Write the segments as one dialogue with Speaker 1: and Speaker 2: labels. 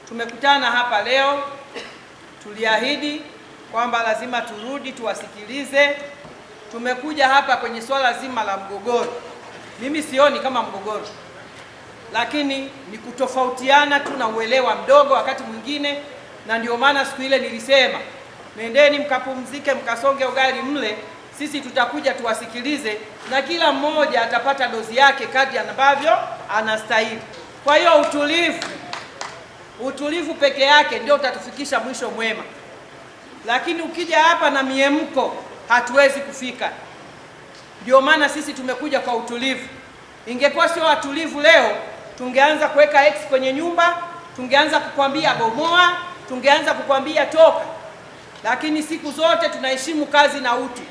Speaker 1: Tumekutana hapa leo, tuliahidi kwamba lazima turudi tuwasikilize. Tumekuja hapa kwenye swala zima la mgogoro. Mimi sioni kama mgogoro, lakini ni kutofautiana tu na uelewa mdogo wakati mwingine, na ndio maana siku ile nilisema nendeni mkapumzike, mkasonge ugali mle, sisi tutakuja tuwasikilize, na kila mmoja atapata dozi yake kadri ambavyo anastahili. Kwa hiyo utulivu peke yake ndio utatufikisha mwisho mwema, lakini ukija hapa na miemko hatuwezi kufika. Ndio maana sisi tumekuja kwa utulivu. Ingekuwa sio watulivu leo, tungeanza kuweka X kwenye nyumba, tungeanza kukwambia bomoa, tungeanza kukwambia toka. Lakini siku zote tunaheshimu kazi na utu.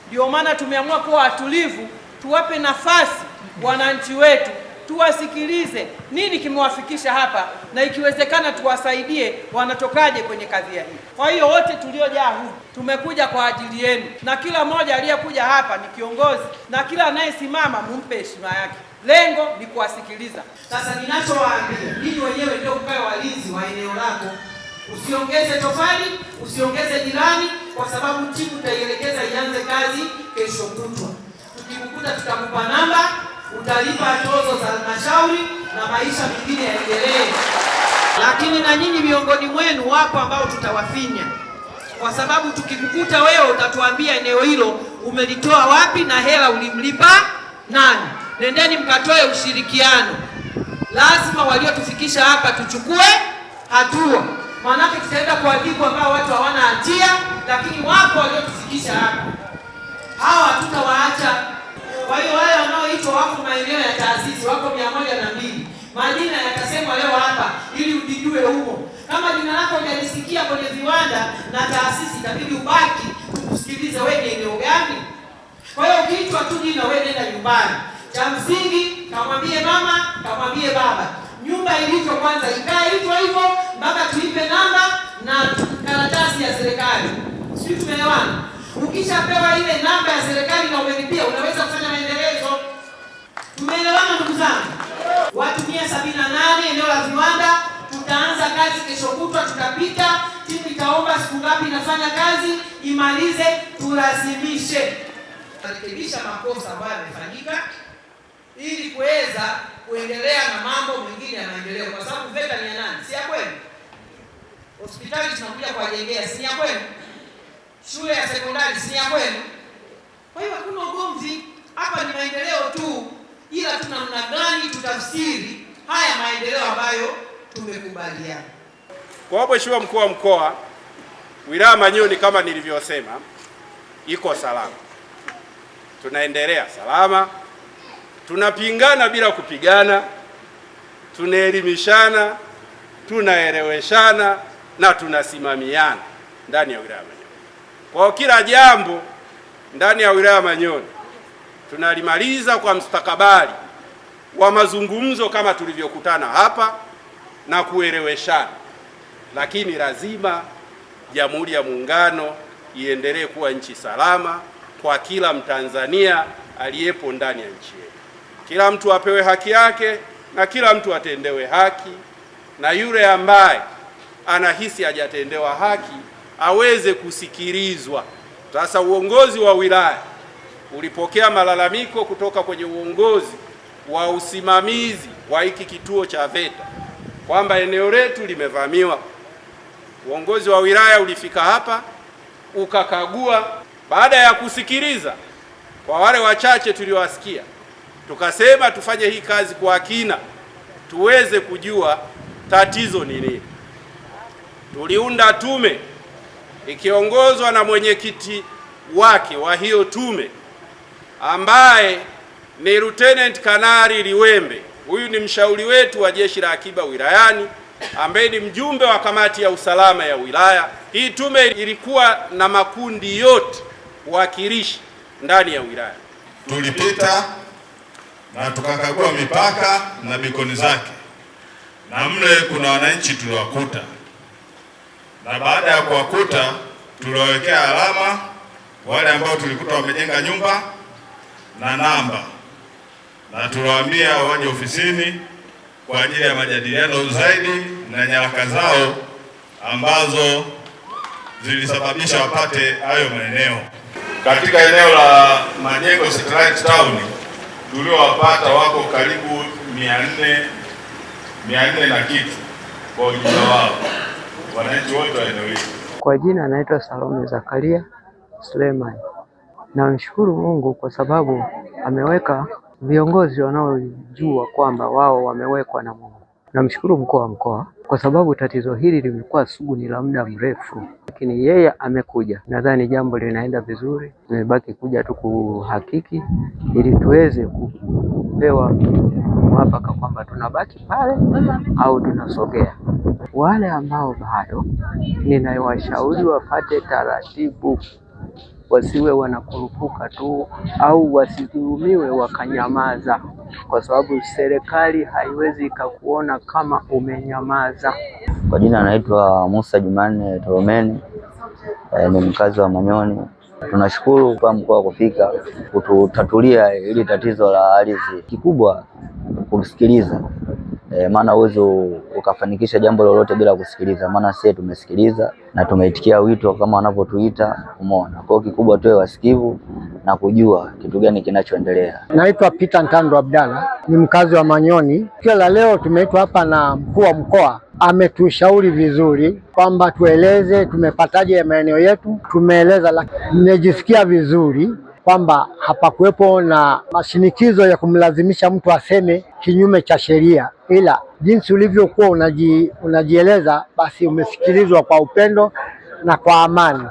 Speaker 1: Ndio maana tumeamua kuwa watulivu, tuwape nafasi wananchi wetu, tuwasikilize nini kimewafikisha hapa, na ikiwezekana tuwasaidie wanatokaje kwenye kadhia hii. Kwa hiyo wote tuliojaa huku tumekuja kwa ajili yenu, na kila mmoja aliyekuja hapa ni kiongozi, na kila anayesimama mumpe heshima yake. Lengo ni kuwasikiliza. Sasa ninachowaambia, ninyi wenyewe ndio mkae walinzi wa eneo lako. Usiongeze tofali, usiongeze jirani, kwa sababu timu tutaielekeza ianze kazi kesho kutwa. Tukikukuta tutakupa namba, utalipa tozo za halmashauri na maisha mengine yaendelee. Lakini na nyinyi miongoni mwenu wapo ambao tutawafinya, kwa sababu tukikukuta wewe utatuambia eneo hilo umelitoa wapi na hela ulimlipa nani. Nendeni mkatoe ushirikiano. Lazima waliotufikisha hapa tuchukue hatua, maanake tutaenda kuadhibu ambao watu hawana hatia, lakini wapo waliotufikisha hapa, hawa hatutawaacha. Kwa hiyo wale wanaoitwa wako maeneo ya taasisi wako 102. Majina yatasemwa leo hapa ili ujijue humo. Kama jina lako hujalisikia kwenye viwanda na taasisi, itabidi ubaki tukusikilize wewe ni eneo gani. Kwa hiyo ukiitwa tu jina, wewe nenda nyumbani. Cha msingi kamwambie mama, kamwambie baba, nyumba ilivyo kwanza ikae hivyo mpaka tuipe namba na karatasi ya serikali. Sisi tumeelewana? Ukishapewa ile namba ya serikali na umelipia, unaweza kufanya maendelezo. Tumeelewana ndugu zangu? Watu 178 eneo la viwanda, tutaanza kazi kesho kutwa, tutapita. Timu itaomba siku ngapi inafanya kazi, imalize, tulazimishe. Turekebisha makosa ambayo yamefanyika ili kuweza kuendelea na mambo mengine ya maendeleo, kwa sababu VETA ni ya nani? Si ya kwenu? Hospitali tunakuja kuwajengea, si ya kwenu? Shule ya sekondari si ya kwenu? Kwa hiyo hakuna ugomvi hapa, ni maendeleo tu, ila tuna namna gani tutafsiri haya maendeleo ambayo tumekubaliana.
Speaker 2: Kwa Mheshimiwa Mkuu wa Mkoa, wilaya Manyoni kama nilivyosema iko salama, tunaendelea salama, tunapingana bila kupigana, tunaelimishana, tunaeleweshana na tunasimamiana ndani ya wilaya Manyoni. Kwa kila jambo ndani ya wilaya Manyoni tunalimaliza kwa mustakabali wa mazungumzo kama tulivyokutana hapa na kueleweshana, lakini lazima Jamhuri ya Muungano iendelee kuwa nchi salama kwa kila Mtanzania aliyepo ndani ya nchi yetu. Kila mtu apewe haki yake na kila mtu atendewe haki, na yule ambaye anahisi hajatendewa haki aweze kusikilizwa. Sasa uongozi wa wilaya ulipokea malalamiko kutoka kwenye uongozi wa usimamizi wa hiki kituo cha VETA kwamba eneo letu limevamiwa. Uongozi wa wilaya ulifika hapa ukakagua. Baada ya kusikiliza kwa wale wachache tuliowasikia, tukasema tufanye hii kazi kwa kina tuweze kujua tatizo ni nini. Tuliunda tume ikiongozwa na mwenyekiti wake wa hiyo tume ambaye ni Lieutenant Kanali Liwembe. Huyu ni mshauri wetu wa Jeshi la Akiba wilayani, ambaye ni mjumbe wa kamati ya usalama ya wilaya. Hii tume ilikuwa na makundi yote wakilishi ndani ya wilaya.
Speaker 3: Tulipita na tukakagua mipaka na bikoni zake, na mle kuna wananchi tuliwakuta, na baada ya kuwakuta tuliwawekea alama wale ambao tulikuta wamejenga nyumba na namba, na tuliwaambia waje ofisini kwa ajili ya majadiliano zaidi na nyaraka zao ambazo zilisababisha wapate hayo maeneo. Katika eneo la Majengo Satellite Town tuliowapata wako karibu 400 na kitu kwa ujumla wao, wananchi wote wa eneo hili.
Speaker 4: Kwa jina anaitwa Salome Zakaria Suleiman. Namshukuru Mungu kwa sababu ameweka viongozi wanaojua kwamba wao wamewekwa na Mungu. Namshukuru mkuu wa mkoa kwa sababu tatizo hili limekuwa sugu, ni la muda mrefu, lakini yeye amekuja. Nadhani jambo linaenda vizuri, tumebaki kuja tu kuhakiki ili tuweze kupewa mwafaka kwamba tunabaki pale au tunasogea. Wale ambao bado, ninawashauri wapate taratibu, wasiwe wanakurupuka tu au wasidhulumiwe wakanyamaza, kwa sababu serikali haiwezi ikakuona kama umenyamaza.
Speaker 5: Kwa jina anaitwa Musa Jumanne Toromeni, ni mkazi wa Manyoni. Tunashukuru kwa mkoa kufika kututatulia ili tatizo la ardhi. Kikubwa kusikiliza, maana huwezi ukafanikisha jambo lolote bila kusikiliza, maana sisi tumesikiliza na tumeitikia wito kama wanavyotuita, umeona. Kwa hiyo kikubwa tuwe wasikivu na kujua kitu gani kinachoendelea.
Speaker 6: Naitwa Peter Ntando Abdalla, ni mkazi wa Manyoni. Kila leo tumeitwa hapa na mkuu wa mkoa, ametushauri vizuri kwamba tueleze tumepataje maeneo yetu. Tumeeleza, nimejisikia vizuri kwamba hapakuwepo na mashinikizo ya kumlazimisha mtu aseme kinyume cha sheria, ila jinsi ulivyokuwa unajieleza basi umesikilizwa kwa upendo na kwa amani.